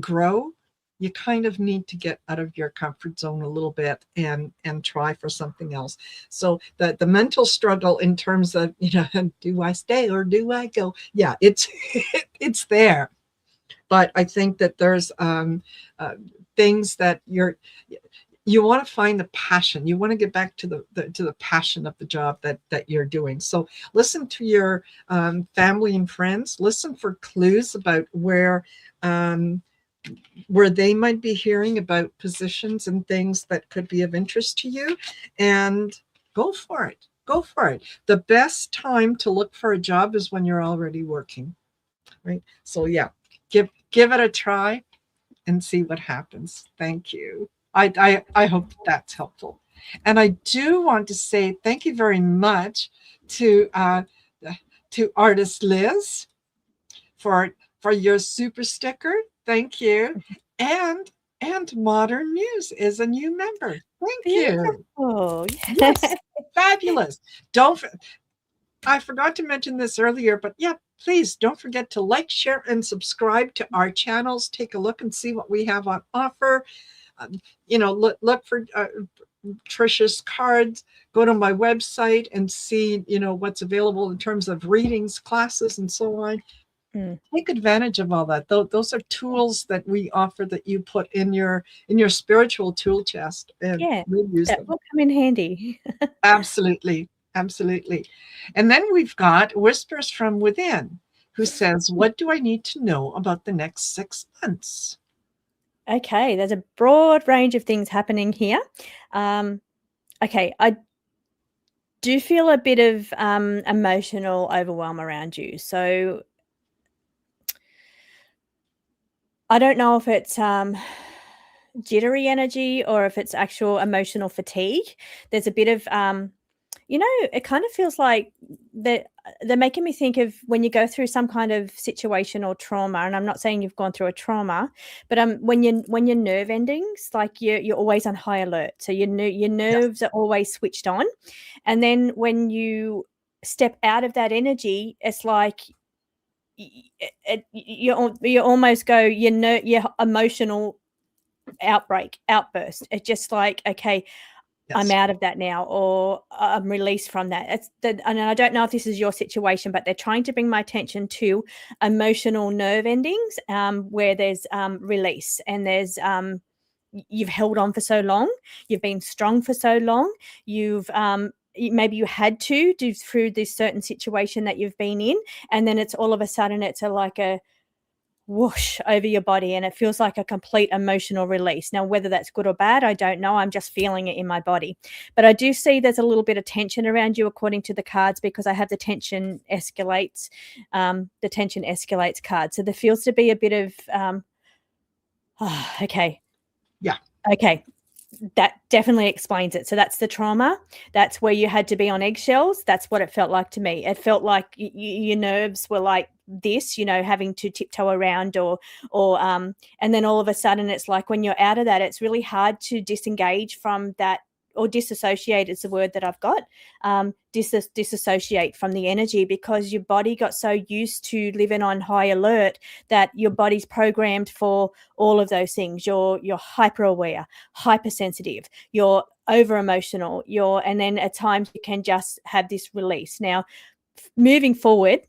grow, you kind of need to get out of your comfort zone a little bit and try for something else. So the mental struggle in terms of, do I stay or do I go? Yeah, it's it's there. But I think that there's things that you want to find the passion. You want to get back to the passion of the job that you're doing. So listen to your family and friends. Listen for clues about where they might be hearing about positions and things that could be of interest to you, and go for it. Go for it. The best time to look for a job is when you're already working, right? So yeah, give it a try and see what happens. Thank you. I hope that's helpful. And I do want to say thank you very much to artist Liz for your super sticker. Thank you. And And Modern Muse is a new member. Thank you. Beautiful. Yes, fabulous. Don't I forgot to mention this earlier, but yeah, please don't forget to like, share, and subscribe to our channels. Take a look and see what we have on offer. Look for Trisha's cards. Go to my website and see, what's available in terms of readings, classes, and so on. Take advantage of all that. Those are tools that we offer that you put in your spiritual tool chest, and we'll use them. Will come in handy. Absolutely. Absolutely. And then we've got Whispers from Within, who says, what do I need to know about the next 6 months? Okay, there's a broad range of things happening here. Okay, I do feel a bit of emotional overwhelm around you. So I don't know if it's jittery energy or if it's actual emotional fatigue. There's a bit of it kind of feels like they're making me think of when you go through some kind of situation or trauma, and I'm not saying you've gone through a trauma, but when your nerve endings, like you're always on high alert, so your nerves are always switched on, and then when you step out of that energy, it's like you almost go your emotional outburst. It's just like, okay, I'm out of that now, or I'm released from that. And I don't know if this is your situation, but they're trying to bring my attention to emotional nerve endings, where there's release, and there's you've held on for so long, you've been strong for so long, you've maybe you had to do through this certain situation that you've been in, and then it's all of a sudden it's like a whoosh over your body, and it feels like a complete emotional release. Now, whether that's good or bad, I don't know. I'm just feeling it in my body. But I do see there's a little bit of tension around you according to the cards, because I have the tension escalates card. So there feels to be a bit of okay. Yeah. Okay. That definitely explains it. So that's the trauma. That's where you had to be on eggshells. That's what it felt like to me. It felt like your nerves were like this, having to tiptoe around or and then all of a sudden it's like when you're out of that, it's really hard to disengage from that, or disassociate is the word that I've got. Disassociate from the energy, because your body got so used to living on high alert that your body's programmed for all of those things. You're hyper aware, hypersensitive, you're over emotional, and then at times you can just have this release. Now, moving forward,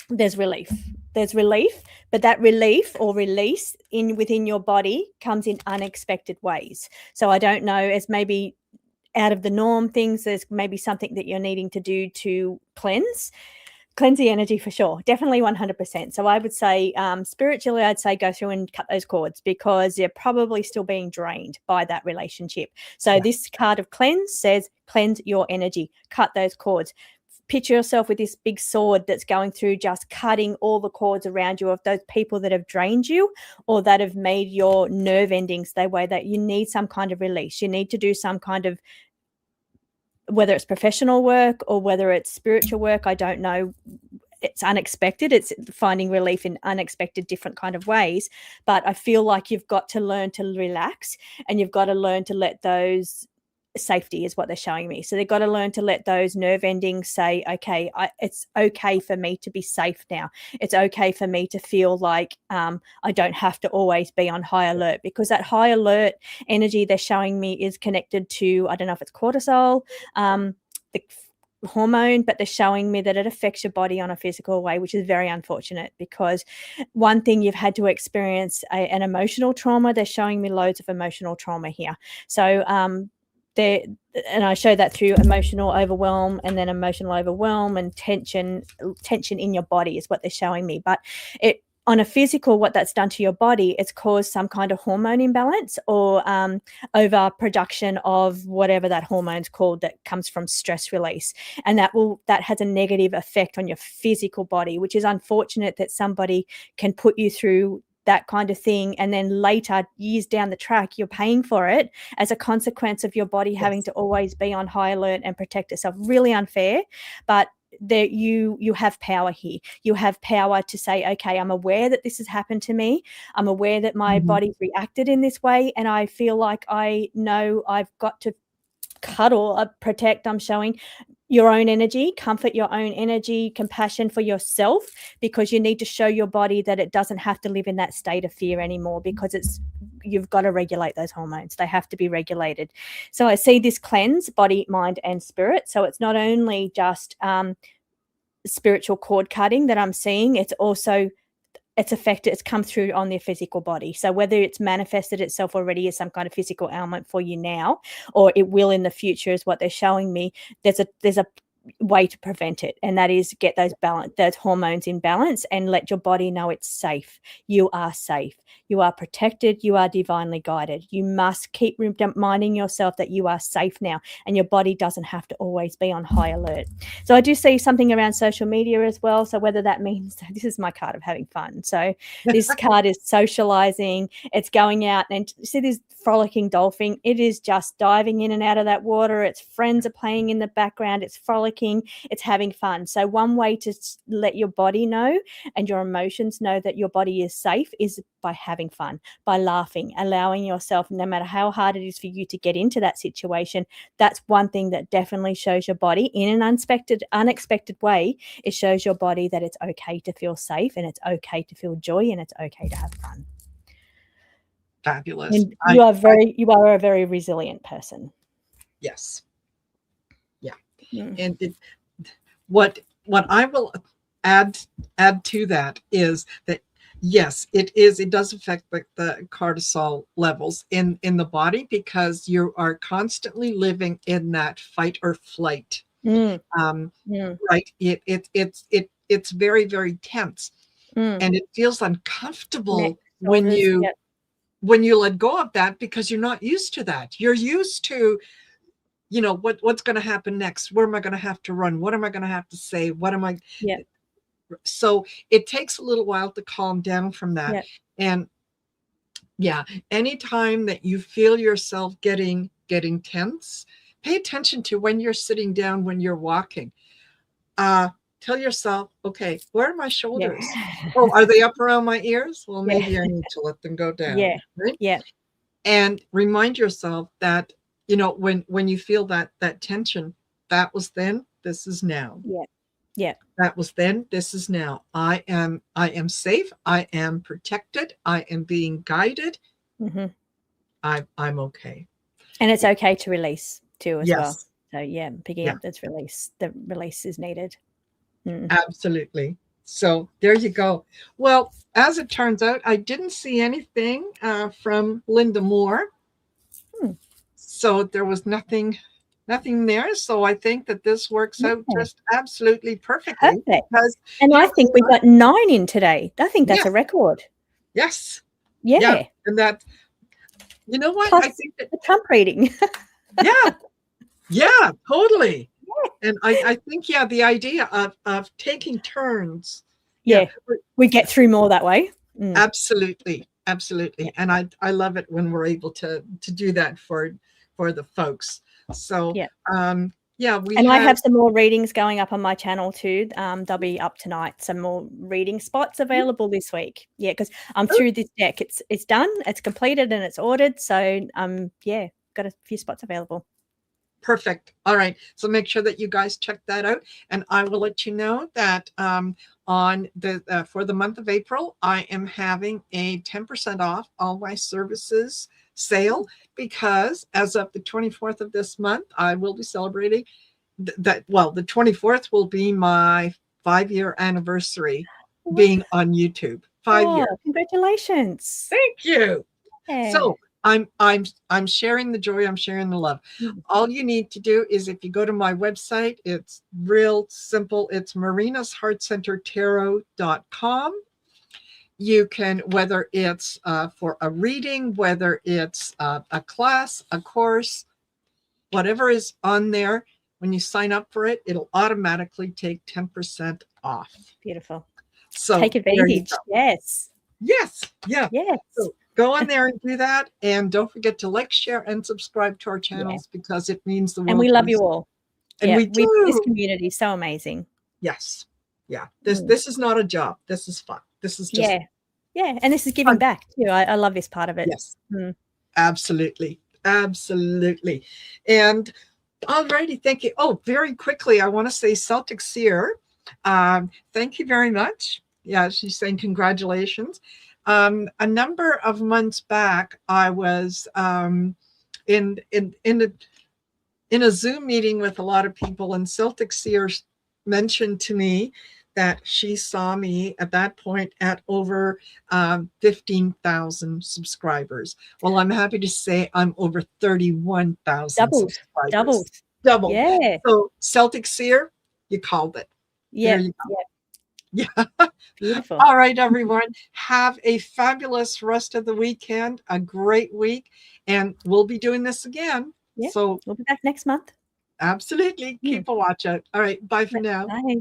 there's relief, but that relief or release within your body comes in unexpected ways. So I don't know, as maybe out of the norm things, there's maybe something that you're needing to do to cleanse the energy, for sure. Definitely 100%. So I would say spiritually, I'd say go through and cut those cords, because you're probably still being drained by that relationship. So this card of cleanse says cleanse your energy, cut those cords. Picture yourself with this big sword that's going through, just cutting all the cords around you of those people that have drained you, or that have made your nerve endings the way that you need some kind of release. You need to do some kind of, whether it's professional work or whether it's spiritual work, I don't know. It's unexpected. It's finding relief in unexpected different kind of ways. But I feel like you've got to learn to relax, and you've got to learn to let those, safety is what they're showing me. So they've got to learn to let those nerve endings say, okay, it's okay for me to be safe now. It's okay for me to feel like I don't have to always be on high alert, because that high alert energy they're showing me is connected to, I don't know if it's cortisol, the hormone, but they're showing me that it affects your body on a physical way, which is very unfortunate, because one thing you've had to experience an emotional trauma. They're showing me loads of emotional trauma here. So and I show that through emotional overwhelm, and then emotional overwhelm and tension in your body is what they're showing me. But on a physical, what that's done to your body, it's caused some kind of hormone imbalance, or overproduction of whatever that hormone's called, that comes from stress release. And that has a negative effect on your physical body, which is unfortunate that somebody can put you through that kind of thing, and then later, years down the track, you're paying for it as a consequence of your body having to always be on high alert and protect itself. Really unfair, but there you have power here. You have power to say, okay, I'm aware that this has happened to me. I'm aware that my body's reacted in this way, and I feel like I know I've got to cuddle, protect. I'm showing your own energy, comfort your own energy, compassion for yourself, because you need to show your body that it doesn't have to live in that state of fear anymore, because you've got to regulate those hormones. They have to be regulated. So I see this cleanse, body, mind, and spirit. So it's not only just spiritual cord cutting that I'm seeing, it's also it's come through on their physical body. So whether it's manifested itself already as some kind of physical ailment for you now, or it will in the future, is what they're showing me, there's a way to prevent it, and that is get those hormones in balance and let your body know it's safe. You are safe. You are protected. You are divinely guided. You must keep reminding yourself that you are safe now, and your body doesn't have to always be on high alert. So I do see something around social media as well. So whether that means, this is my card of having fun. So this card is socializing. It's going out and see this frolicking dolphin. It is just diving in and out of that water. Its friends are playing in the background. It's frolicking. It's having fun. So one way to let your body know and your emotions know that your body is safe is by having fun, by laughing, allowing yourself, no matter how hard it is for you to get into that situation. That's one thing that definitely shows your body in an unexpected way. It shows your body that it's okay to feel safe, and it's okay to feel joy, and it's okay to have fun. Fabulous. And you are a very resilient person. Yes. Yeah. And what I will add to that is that, yes, it does affect the cortisol levels in the body, because you are constantly living in that fight or flight. Right. It's very, very tense, and it feels uncomfortable when you let go of that, because you're not used to that. You're used to, what's going to happen next? Where am I going to have to run? What am I going to have to say? What am I? Yeah. So it takes a little while to calm down from that. Yeah. And anytime that you feel yourself getting tense, pay attention to when you're sitting down, when you're walking. Tell yourself, okay, where are my shoulders? Yeah. Oh, are they up around my ears? Well, maybe I need to let them go down. Yeah. Right? Yeah. And remind yourself that, when you feel that tension, that was then, this is now. Yeah. Yeah. That was then, this is now. I am safe. I am protected. I am being guided. Mm-hmm. I'm okay. And it's okay to release too as well. So picking up this release. The release is needed. Absolutely. So there you go. Well, as it turns out, I didn't see anything from Linda Moore. So there was nothing there. So I think that this works out just absolutely perfectly. Perfect. And I think we got 9 in today. I think that's a record. Yes. Yeah. And that, you know what? Plus I think that the Trump reading. Yeah, totally. And I think, the idea of taking turns. Yeah. We get through more that way. Absolutely. Absolutely. And I love it when we're able to do that for the folks. So, I have some more readings going up on my channel too. They'll be up tonight. Some more reading spots available this week. Yeah, because I'm through this deck. It's done, it's completed, and it's ordered. So got a few spots available. Perfect. All right. So make sure that you guys check that out. And I will let you know that on the for the month of April, I am having a 10% off all my services sale, because as of the 24th of this month, I will be celebrating the 24th will be my 5-year anniversary being on YouTube. 5 years. Congratulations. Thank you. Yeah. So I'm sharing the joy. I'm sharing the love. All you need to do is, if you go to my website, it's real simple. It's marinasheartcentertarot.com. You can, whether it's for a reading, whether it's a class, a course, whatever is on there, when you sign up for it, it'll automatically take 10% off. Beautiful. So take advantage. Yes. Yes. Yeah. Yes. So go on there and do that. And don't forget to like, share, and subscribe to our channels, because it means the world. And we love you all. And we do. This community is so amazing. Yes. Yeah. This is not a job. This is fun. This is just yeah. And this is giving fun. back too. I love this part of it. Yes. Absolutely. Absolutely. And alrighty, thank you. Oh, very quickly, I want to say Celtic Seer. Thank you very much. Yeah, she's saying congratulations. A number of months back, I was in a Zoom meeting with a lot of people, and Celtic Seer mentioned to me that she saw me at that point at over 15,000 subscribers. Well, I'm happy to say I'm over 31,000 subscribers. Double. Yeah. So Celtic Seer, you called it. Yeah. There you go. Yeah. Beautiful. All right, everyone. Have a fabulous rest of the weekend, a great week, and we'll be doing this again. Yeah. So we'll be back next month. absolutely. Keep a watch out. All right. Bye for now. Bye.